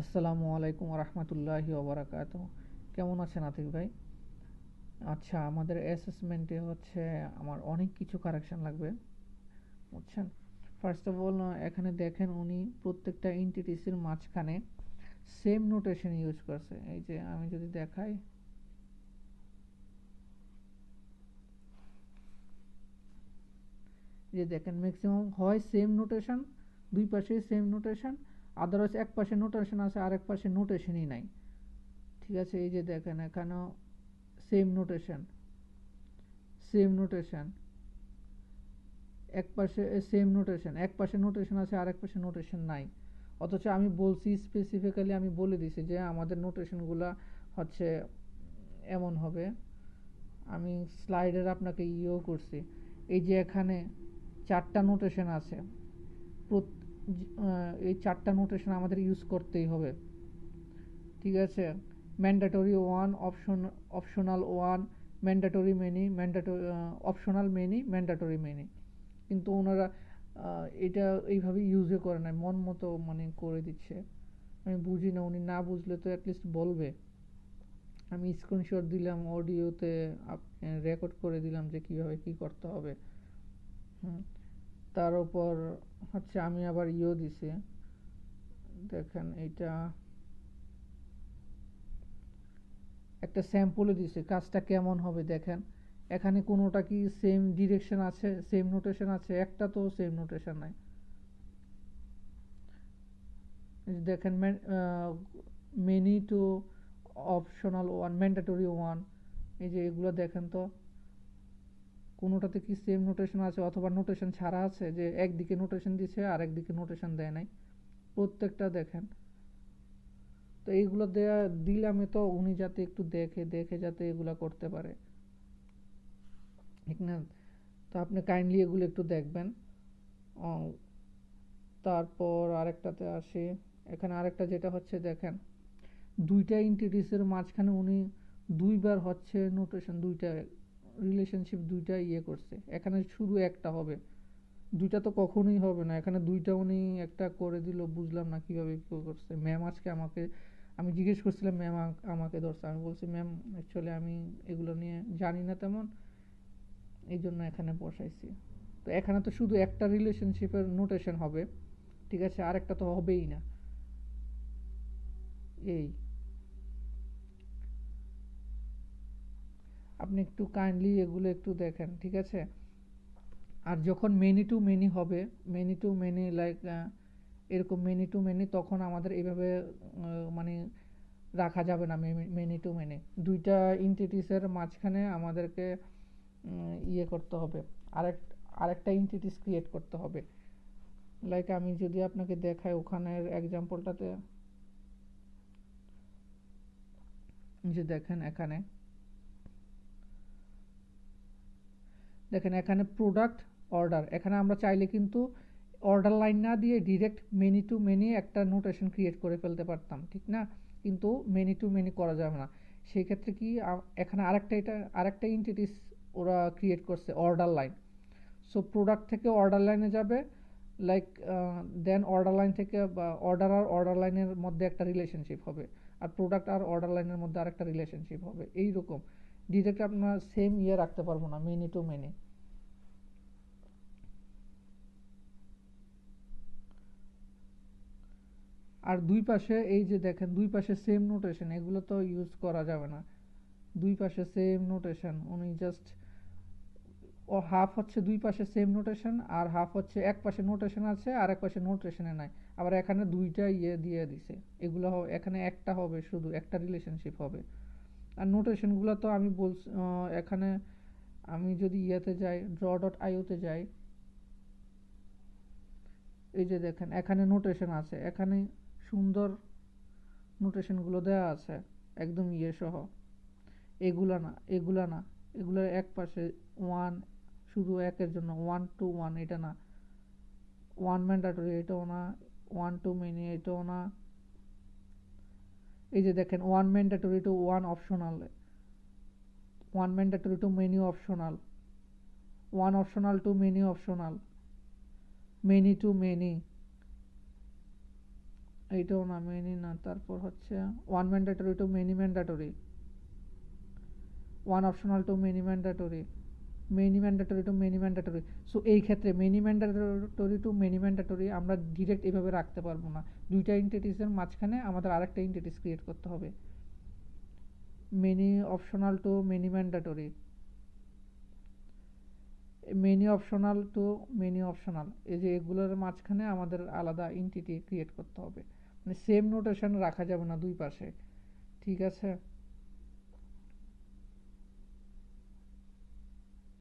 আসসালামু আলাইকুম রহমতুল্লাহি ওবরাকাতুহ। কেমন আছেন আতিক ভাই? আচ্ছা, আমাদের অ্যাসেসমেন্টে হচ্ছে আমার অনেক কিছু কারেকশন লাগবে, বুঝছেন? ফার্স্ট অফ অল এখানে দেখেন উনি প্রত্যেকটা এন্টিটিসের মাঝখানে সেম নোটেশন ইউজ করছে। এই যে আমি যদি দেখাই, যে দেখেন ম্যাক্সিমাম হয় সেম নোটেশন, দুই পাশে সেম নোটেশন, আদারওয়াইজ এক পাশে নোটেশন আছে আর এক পাশে নোটেশনই নাই। ঠিক আছে, এই যে দেখেন এখানেও সেম নোটেশন, সেম নোটেশন, এক পাশে সেম নোটেশন, এক পাশে নোটেশন আছে আর এক পাশে নোটেশন নাই। অথচ আমি বলছি স্পেসিফিক্যালি, আমি বলে দিছি যে আমাদের নোটেশনগুলা হচ্ছে এমন হবে। আমি স্লাইডের আপনাকে ইয়েও করছি। এই যে এখানে চারটা নোটেশন আছে, এই চারটা নোটেশন আমাদের ইউজ করতেই হবে। ঠিক আছে, mandatory one, optional one, mandatory many, mandatory optional many, mandatory many. কিন্তু ওনারা এটা এইভাবে ইউজও করে না, মন মতো মানে করে দিচ্ছে। আমি বুঝি না, উনি না বুঝলে তো অ্যাটলিস্ট বলবে। আমি স্ক্রিনশট দিলাম, অডিওতে রেকর্ড করে দিলাম যে কিভাবে কি করতে হবে। হুম, তার উপর হচ্ছে আমি আবার ইয়েও দিছি। দেখেন এইটা একটা স্যাম্পলে দিছে কাজটা কেমন হবে। দেখেন এখানে কোনোটা কি সেম ডিরেকশন আছে, সেম নোটেশন আছে? একটা তো সেম নোটেশন নাই। দেখেন many two optional one, mandatory one, এই যে এগুলো দেখেন তো কোনোটাতে কি সেম নোটেশন আছে অথবা নোটেশন ছাড়া আছে, যে একদিকে নোটেশন দিছে আর একদিকে নোটেশন দেয় নাই। প্রত্যেকটা দেখেন। তো এইগুলো দেয়া দিলামে তো উনি যাতে একটু দেখে দেখে যাতে এগুলা করতে পারে, ঠিক না? তো আপনি কাইন্ডলি এগুলো একটু দেখবেন। তারপর আরেকটাতে আসি। এখানে আরেকটা যেটা হচ্ছে দেখেন, দুইটা এন্টিটিসের মাঝখানে উনি দুইবার হচ্ছে নোটেশন, দুইটা রিলেশনশিপ দুইটা ইয়ে করছে। এখানে শুধু একটা হবে, দুইটা তো কখনোই হবে না। এখানে দুইটা উনি একটা করে দিল, বুঝলাম না কিভাবে কি করছে। ম্যাম আজকে আমাকে, আমি জিজ্ঞেস করছিলাম, ম্যাম আমাকে ধরছে। আমি বলছি ম্যাম অ্যাকচুয়ালি আমি এগুলো নিয়ে জানি না তেমন, এই জন্য এখানে বসাইছি। তো এখানে তো শুধু একটা রিলেশনশিপের নোটেশন হবে, ঠিক আছে, আরেকটা তো হবেই না। এই আপনি একটু কাইন্ডলি এগুলো একটু দেখেন, ঠিক আছে? আর যখন মেনি টু মেনি হবে, মেনি টু মেনি লাইক এরকম মেনি টু মেনি, তখন আমাদের এইভাবে মানে রাখা যাবে না। মেনি টু মেনি দুইটা এন্টিটিসের মাঝখানে আমাদেরকে ইয়ে করতে হবে, আরেক আরেকটা এন্টিটিস ক্রিয়েট করতে হবে। লাইক আমি যদি আপনাকে দেখাই ওখানের এক্সাম্পলটাতে, যে দেখেন এখানে, দেখেন এখানে প্রোডাক্ট অর্ডার, এখানে আমরা চাইলে কিন্তু অর্ডার লাইন না দিয়ে ডিরেক্ট মেনি টু মেনি একটা নোটেশন ক্রিয়েট করে ফেলতে পারতাম, ঠিক না? কিন্তু মেনি টু মেনি করা যাবে না। সেই ক্ষেত্রে কি এখানে আরেকটা, এটা আরেকটা এন্টিটিস ওরা ক্রিয়েট করছে, অর্ডার লাইন। সো প্রোডাক্ট থেকে অর্ডার লাইনে যাবে, লাইক দেন অর্ডার লাইন থেকে বা অর্ডার আর অর্ডার লাইনের মধ্যে একটা রিলেশনশিপ হবে, আর প্রোডাক্ট আর অর্ডার লাইনের মধ্যে আরেকটা রিলেশনশিপ হবে। এইরকম ডিরেক্ট আপনার সেম ইয়ে রাখতে পারবো না, মেনি টু মেনি। আর দুই পাশে এই যে দেখেন দুই পাশে সেম নোটেশন, এগুলো তো ইউজ করা যাবে না। দুই পাশে সেম নোটেশন, উনি জাস্ট ও হাফ হচ্ছে দুই পাশে সেম নোটেশন, আর হাফ হচ্ছে এক পাশে নোটেশন আছে আর এক পাশে নোটেশনে নাই। আবার এখানে দুইটা ইয়ে দিয়ে দিছে। এগুলো এখানে একটা হবে, শুধু একটা রিলেশনশিপ হবে। আর নোটেশনগুলো তো আমি বলছি এখানে, আমি যদি ইয়েতে যাই, ড্র ডট আইওতে যাই, এই যে দেখেন এখানে নোটেশন আছে, এখানে সুন্দর নোটেশনগুলো দেওয়া আছে একদম ইয়ে সহ। এগুলা না, এগুলা না, এগুলোর এক পাশে ওয়ান, শুধু একের জন্য ওয়ান টু ওয়ান, এটা না। ওয়ান ম্যান্ডেটরি, এটাও না। ওয়ান টু মেনি, এটাও না। এই যে দেখেন one mandatory to one optional, one mandatory to many optional, one optional to many optional, many to many, এইটাও না, মেনি না। তারপর হচ্ছে one mandatory to many mandatory, one optional to many mandatory, many mandatory to many mandatory. So এই ক্ষেত্রে many mandatory to many mandatory আমরা direct এভাবে রাখতে পারবো না, দুইটা এন্টিটিসের মাঝখানে আমাদের আরেকটা এন্টিটিস ক্রিয়েট করতে হবে। Many optional to many mandatory, many optional to many optional, এই যে এগুলোর মাঝখানে আমাদের আলাদা এন্টিটি ক্রিয়েট করতে হবে, মানে সেম নোটেশন রাখা যাবে না দুই পাশে। ঠিক আছে।